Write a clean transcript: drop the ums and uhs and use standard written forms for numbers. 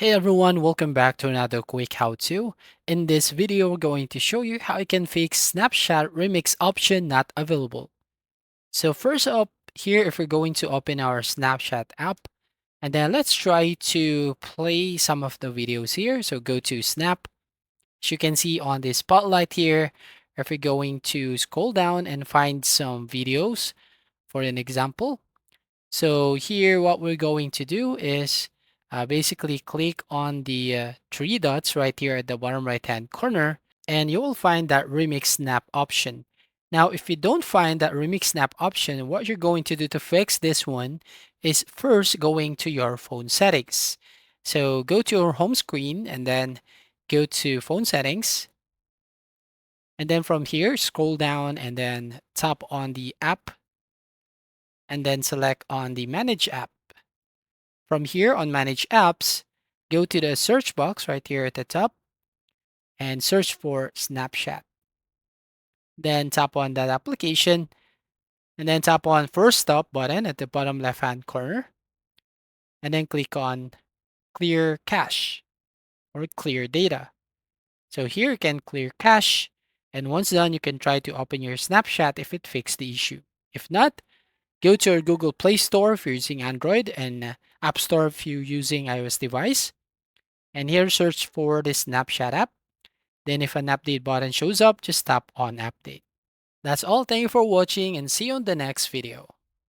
Hey everyone, welcome back to another quick how-to. In this video, we're going to show you how you can fix Snapchat remix option not available. So first up here, if we're going to open our Snapchat app, and then let's try to play some of the videos here. So go to Snap. As you can see on the spotlight here, if we're going to scroll down and find some videos for an example. So here, what we're going to do is basically click on the three dots right here at the bottom right hand corner, and you will find that Remix Snap option. Now, if you don't find that Remix Snap option, what you're going to do to fix this one is first going to your phone settings. So go to your home screen and then go to phone settings. And then from here, scroll down and then tap on the app and then select on the manage app. From here on Manage Apps, go to the search box right here at the top and search for Snapchat. Then tap on that application and then tap on First Stop button at the bottom left hand corner and then click on Clear Cache or Clear Data. So here you can clear cache, and once done, you can try to open your Snapchat if it fixed the issue. If not, go to your Google Play Store if you're using Android and App Store if you're using iOS device. And here search for the Snapchat app. Then if an update button shows up, just tap on update. That's all. Thank you for watching and see you on the next video.